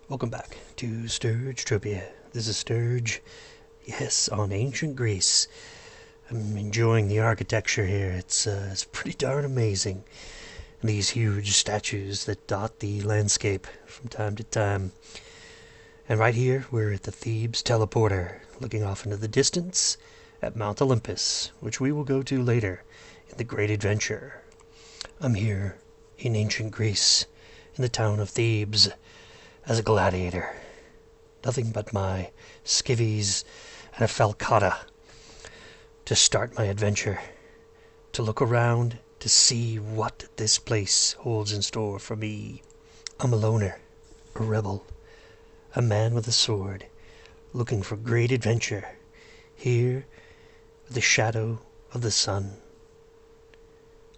Welcome back to Sturge Tropia. This is Sturge, yes, on ancient Greece. I'm enjoying the architecture here. It's pretty darn amazing. And these huge statues that dot the landscape from time to time. And right here, we're at the Thebes teleporter, looking off into the distance at Mount Olympus, which we will go to later in the Great Adventure. I'm here in ancient Greece, in the town of Thebes, as a gladiator. Nothing but my skivvies and a falcata to start my adventure, to look around, to see what this place holds in store for me. I'm a loner, a rebel, a man with a sword, looking for great adventure, here with the shadow of the sun.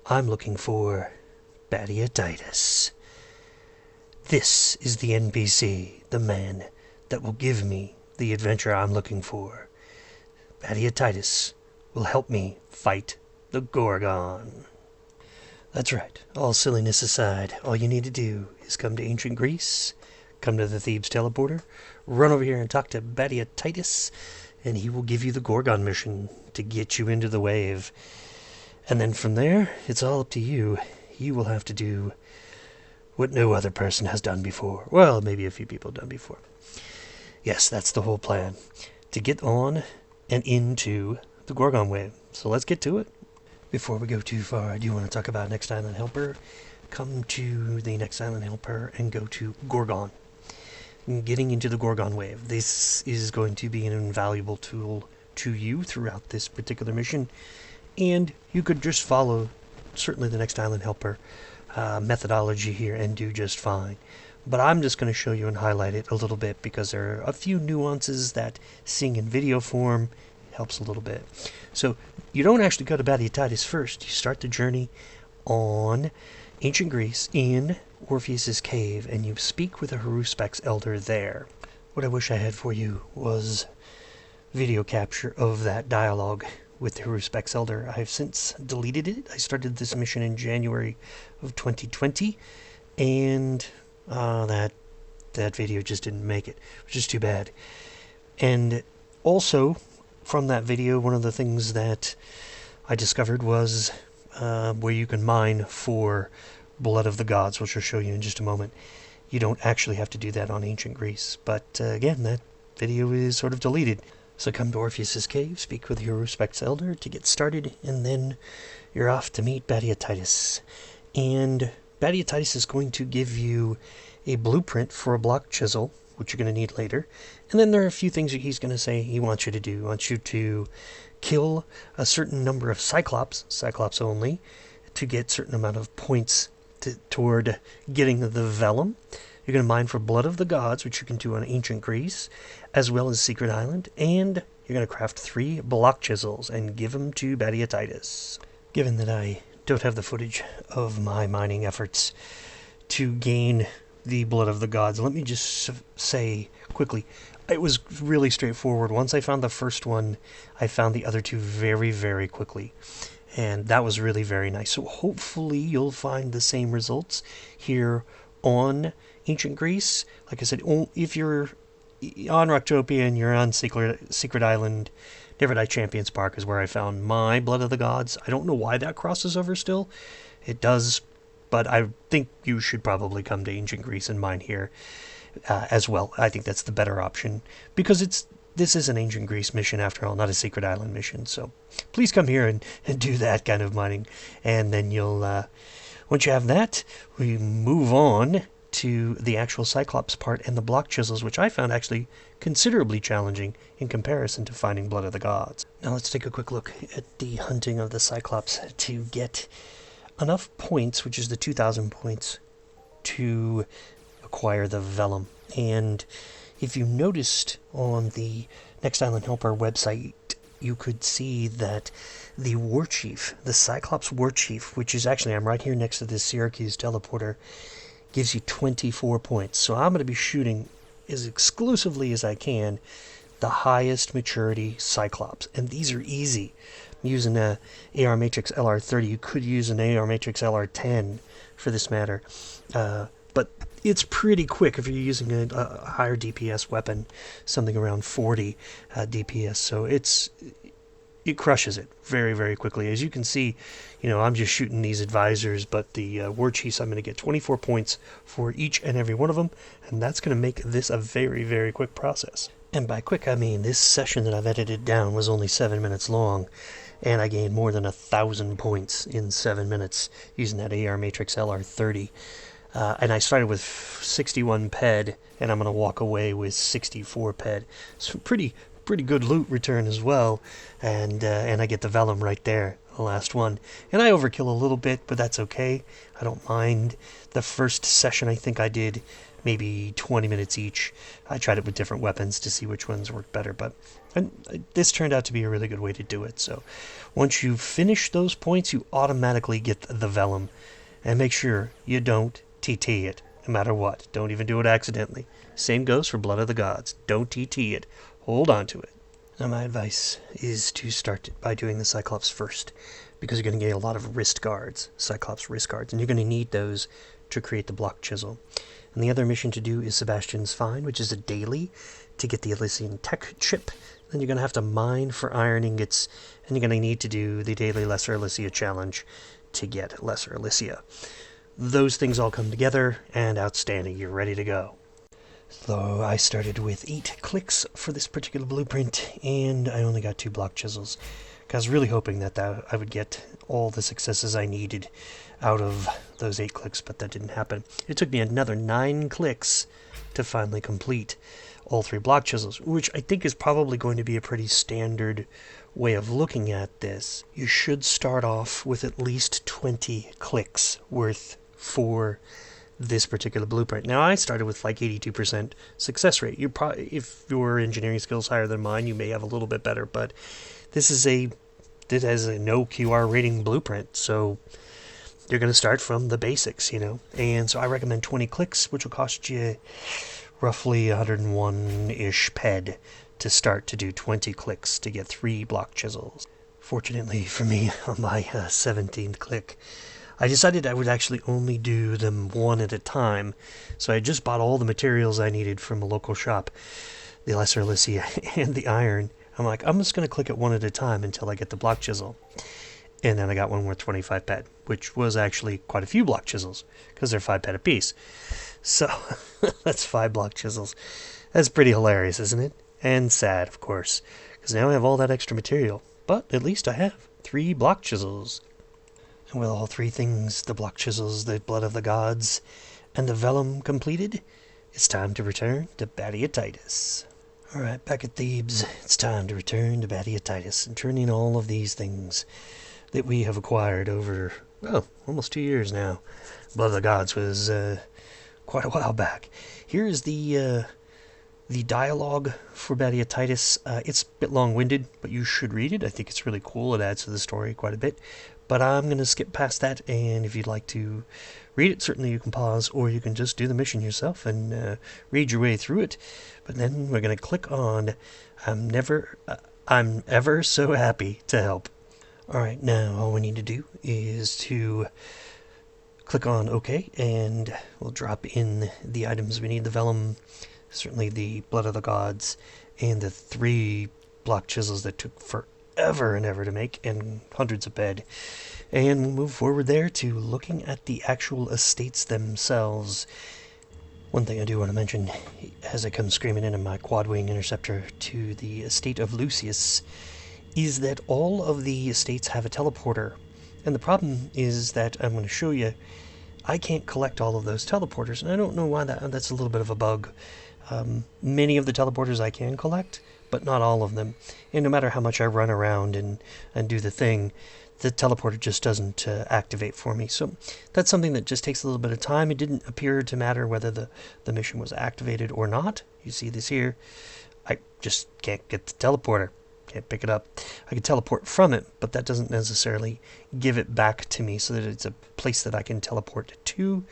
I'm looking for Badiatitis. This is the NPC, the man that will give me the adventure I'm looking for. Badiatitis will help me fight the Gorgon. That's right, all silliness aside, all you need to do is come to ancient Greece, come to the Thebes teleporter, run over here and talk to Badiatitis, and he will give you the Gorgon mission to get you into the wave. And then from there, it's all up to you. You will have to do what no other person has done before. Well, maybe a few people have done before. Yes, that's the whole plan. To get on and into the Gorgon wave. So let's get to it. Before we go too far, I do want to talk about Next Island Helper. Come to the Next Island Helper and go to Gorgon. Getting into the Gorgon wave. This is going to be an invaluable tool to you throughout this particular mission. And you could just follow, certainly, the Next Island Helper methodology here and do just fine. But I'm just going to show you and highlight it a little bit because there are a few nuances that seeing in video form helps a little bit. So you don't actually go to Badiatitis first. You start the journey on ancient Greece in Orpheus's cave and you speak with a Haruspex elder there. What I wish I had for you was video capture of that dialogue with the Haruspex elder. I've since deleted it. I started this mission in January of 2020, and that video just didn't make it, which is too bad. And also, from that video, one of the things that I discovered was where you can mine for Blood of the Gods, which I'll show you in just a moment. You don't actually have to do that on ancient Greece, but again, that video is sort of deleted. So come to Orpheus's cave, speak with your Haruspex elder to get started, and then you're off to meet Badiatitis. And Badiatitis is going to give you a blueprint for a block chisel, which you're going to need later. And then there are a few things that he's going to say he wants you to do. He wants you to kill a certain number of Cyclops only, to get a certain amount of points toward getting the vellum. You're going to mine for Blood of the Gods, which you can do on ancient Greece, as well as Secret Island, and you're going to craft 3 block chisels and give them to Badiatitis. Given that I don't have the footage of my mining efforts to gain the Blood of the Gods, let me just say quickly, it was really straightforward. Once I found the first one, I found the other 2 very, very quickly. And that was really very nice. So hopefully you'll find the same results here on ancient Greece. Like I said, if you're on Rocktopia and you're on Secret Island, Nevernight Champions Park is where I found my Blood of the Gods. I don't know why that crosses over still. It does, but I think you should probably come to ancient Greece and mine here as well. I think that's the better option because this is an ancient Greece mission after all, not a Secret Island mission. So please come here and do that kind of mining, and then you'll once you have that, we move on to the actual Cyclops part and the block chisels, which I found actually considerably challenging in comparison to finding Blood of the Gods. Now let's take a quick look at the hunting of the Cyclops to get enough points, which is the 2,000 points, to acquire the vellum. And if you noticed on the Next Island Helper website, you could see that the War Chief, the Cyclops War Chief, which is actually, I'm right here next to this Syracuse teleporter, gives you 24 points. So I'm going to be shooting as exclusively as I can the highest maturity Cyclops. And these are easy. I'm using a AR Matrix LR30. You could use an AR Matrix LR10 for this matter. But it's pretty quick if you're using a higher DPS weapon, something around 40 DPS. So it crushes it very, very quickly. As you can see, I'm just shooting these advisors, but the war chiefs, I'm going to get 24 points for each and every one of them, and that's going to make this a very, very quick process. And by quick, I mean this session that I've edited down was only 7 minutes long, and I gained more than 1,000 points in 7 minutes using that AR Matrix LR30. And I started with 61 ped, and I'm going to walk away with 64 ped. So pretty good loot return as well, and I get the Vellum right there, the last one. And I overkill a little bit, but that's okay. I don't mind. The first session I think I did maybe 20 minutes each. I tried it with different weapons to see which ones worked better, but this turned out to be a really good way to do it. So once you finish those points, you automatically get the Vellum. And make sure you don't TT it, no matter what. Don't even do it accidentally. Same goes for Blood of the Gods. Don't TT it. Hold on to it. Now my advice is to start by doing the Cyclops first, because you're going to get a lot of wrist guards, Cyclops wrist guards, and you're going to need those to create the block chisel. And the other mission to do is Sebastian's Find, which is a daily to get the Elysian Tech chip. Then you're going to have to mine for iron ingots, and you're going to need to do the daily Lesser Elysia challenge to get Lesser Elysia. Those things all come together, and outstanding. You're ready to go. So I started with 8 clicks for this particular blueprint, and I only got 2 block chisels. I was really hoping that I would get all the successes I needed out of those 8 clicks, but that didn't happen. It took me another 9 clicks to finally complete all 3 block chisels, which I think is probably going to be a pretty standard way of looking at this. You should start off with at least 20 clicks worth for this particular blueprint. Now, I started with like 82% success rate. You probably, if your engineering skills higher than mine, you may have a little bit better, but this has a no QR rating blueprint, so you're going to start from the basics, And so I recommend 20 clicks, which will cost you roughly 101-ish ped to start to do 20 clicks to get 3 block chisels. Fortunately for me, on my 17th click, I decided I would actually only do them one at a time, so I just bought all the materials I needed from a local shop, the Lesser Elysia and the iron. I'm like, I'm just going to click it one at a time until I get the block chisel. And then I got one worth 25 ped, which was actually quite a few block chisels, because they're 5 ped apiece. So, that's 5 block chisels. That's pretty hilarious, isn't it? And sad, of course, because now I have all that extra material. But at least I have 3 block chisels. And with all 3 things, the block chisels, the Blood of the Gods, and the Vellum completed, it's time to return to Badiatitis. Alright, back at Thebes, it's time to return to Badiatitis and turn in all of these things that we have acquired over, almost 2 years now. Blood of the Gods was quite a while back. Here is the dialogue for Badiatitis. It's a bit long-winded, but you should read it. I think it's really cool. It adds to the story quite a bit. But I'm going to skip past that, and if you'd like to read it, certainly you can pause, or you can just do the mission yourself and read your way through it. But then we're going to click on I'm ever so happy to help. Alright, now all we need to do is to click on OK, and we'll drop in the items we need. The Vellum, certainly the Blood of the Gods, and the 3 block chisels that took forever and ever to make, and hundreds of ped. And we'll move forward there to looking at the actual estates themselves. One thing I do want to mention, as I come screaming in my quad-wing interceptor to the estate of Lucius, is that all of the estates have a teleporter. And the problem is that I'm going to show you, I can't collect all of those teleporters, and I don't know why that's a little bit of a bug. Many of the teleporters I can collect, but not all of them. And no matter how much I run around and do the thing, the teleporter just doesn't activate for me. So that's something that just takes a little bit of time. It didn't appear to matter whether the mission was activated or not. You see this here. I just can't get the teleporter. Can't pick it up. I can teleport from it, but that doesn't necessarily give it back to me so that it's a place that I can teleport to.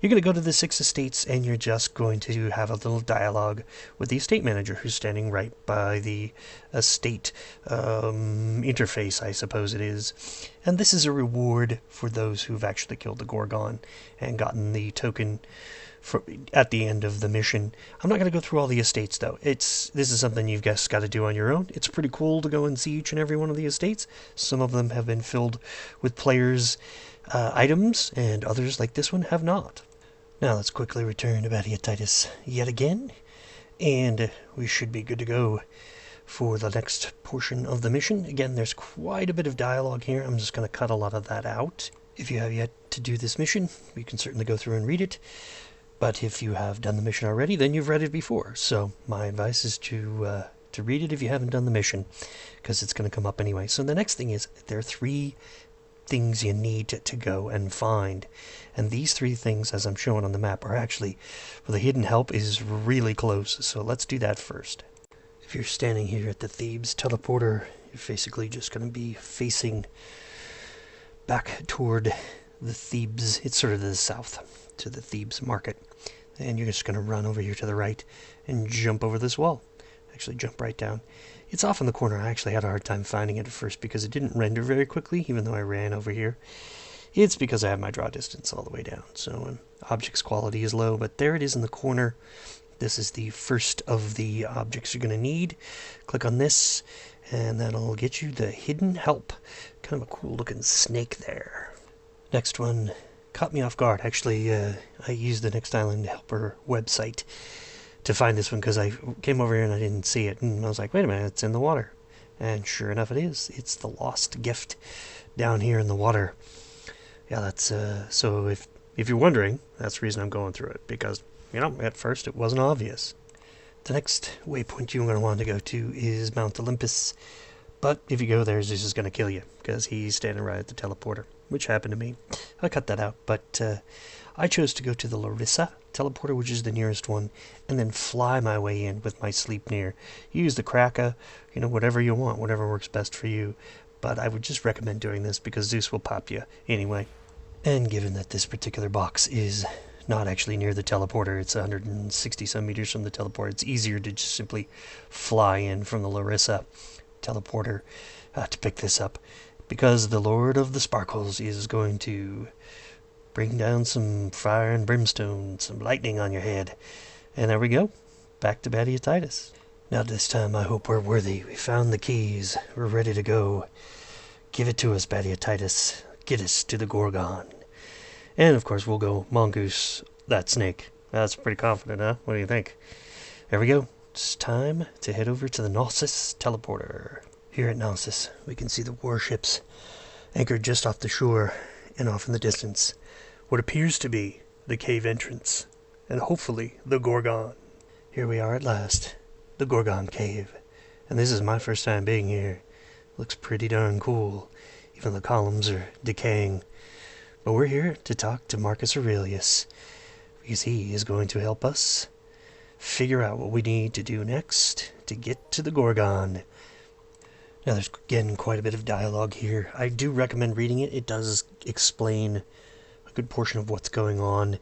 You're going to go to the 6 estates, and you're just going to have a little dialogue with the estate manager who's standing right by the estate interface, I suppose it is. And this is a reward for those who've actually killed the Gorgon and gotten the token at the end of the mission. I'm not going to go through all the estates, though. This is something you've guys got to do on your own. It's pretty cool to go and see each and every one of the estates. Some of them have been filled with players' items, and others, like this one, have not. Now let's quickly return to Badiatitis yet again, and we should be good to go for the next portion of the mission. Again, there's quite a bit of dialogue here. I'm just going to cut a lot of that out. If you have yet to do this mission, you can certainly go through and read it. But if you have done the mission already, then you've read it before. So my advice is to read it if you haven't done the mission, because it's going to come up anyway. So the next thing is, there are 3 things you need to go and find. And these 3 things, as I'm showing on the map, are actually, well, the hidden help is really close. So let's do that first. If you're standing here at the Thebes teleporter, you're basically just going to be facing back toward the Thebes. It's sort of to the south, to the Thebes market. And you're just going to run over here to the right and jump over this wall. Actually, jump right down. It's off in the corner. I actually had a hard time finding it at first because it didn't render very quickly, even though I ran over here. It's because I have my draw distance all the way down. So objects quality is low, but there it is in the corner. This is the first of the objects you're going to need. Click on this, and that'll get you the hidden help. Kind of a cool looking snake there. Next one caught me off guard. Actually, I used the Next Island Helper website to find this one because I came over here and I didn't see it. And I was like, wait a minute, it's in the water. And sure enough it is. It's the lost gift down here in the water. Yeah, that's, so if you're wondering, that's the reason I'm going through it. Because, at first it wasn't obvious. The next waypoint you're going to want to go to is Mount Olympus. But if you go there, Zeus is going to kill you, because he's standing right at the teleporter, which happened to me. I cut that out, but I chose to go to the Larissa teleporter, which is the nearest one, and then fly my way in with my Sleipnir. Use the Kraka, whatever you want, whatever works best for you. But I would just recommend doing this, because Zeus will pop you anyway. And given that this particular box is not actually near the teleporter, it's 160 some meters from the teleporter, it's easier to just simply fly in from the Larissa teleporter to pick this up, because the Lord of the Sparkles is going to bring down some fire and brimstone, some lightning on your head. And there we go, back to Badiatitis. Now this time I hope we're worthy. We found the keys, we're ready to go. Give it to us, Badiatitis. Get us to the Gorgon. And of course we'll go mongoose that snake. That's pretty confident, huh? What do you think? There we go. It's time to head over to the Knossos teleporter. Here at Knossos, we can see the warships anchored just off the shore and off in the distance what appears to be the cave entrance, and hopefully the Gorgon. Here we are at last, the Gorgon cave, and this is my first time being here. Looks pretty darn cool. Even the columns are decaying. But we're here to talk to Marcus Aurelius, because he is going to help us figure out what we need to do next to get to the Gorgon. Now there's, again, quite a bit of dialogue here. I do recommend reading it. It does explain a good portion of what's going on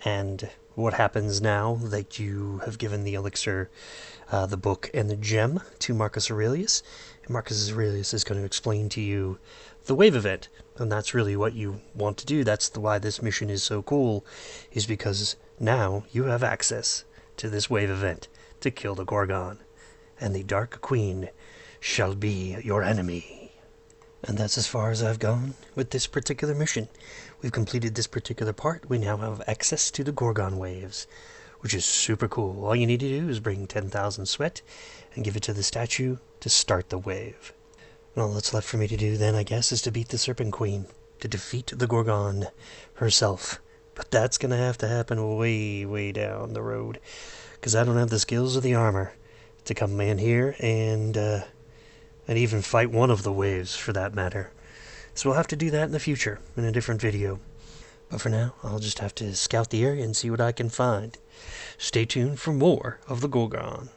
and what happens now that you have given the elixir, the book, and the gem to Marcus Aurelius. And Marcus Aurelius is going to explain to you the wave event, and that's really what you want to do. That's why this mission is so cool, is because now you have access to this wave event to kill the Gorgon, and the Dark Queen shall be your enemy. And that's as far as I've gone with this particular mission. We've completed this particular part. We now have access to the Gorgon waves, which is super cool. All you need to do is bring 10,000 sweat and give it to the statue to start the wave. And all that's left for me to do then, I guess, is to beat the Serpent Queen, to defeat the Gorgon herself. But that's going to have to happen way, way down the road, because I don't have the skills or the armor to come in here and even fight one of the waves, for that matter. So we'll have to do that in the future, in a different video. But for now, I'll just have to scout the area and see what I can find. Stay tuned for more of the Gorgon.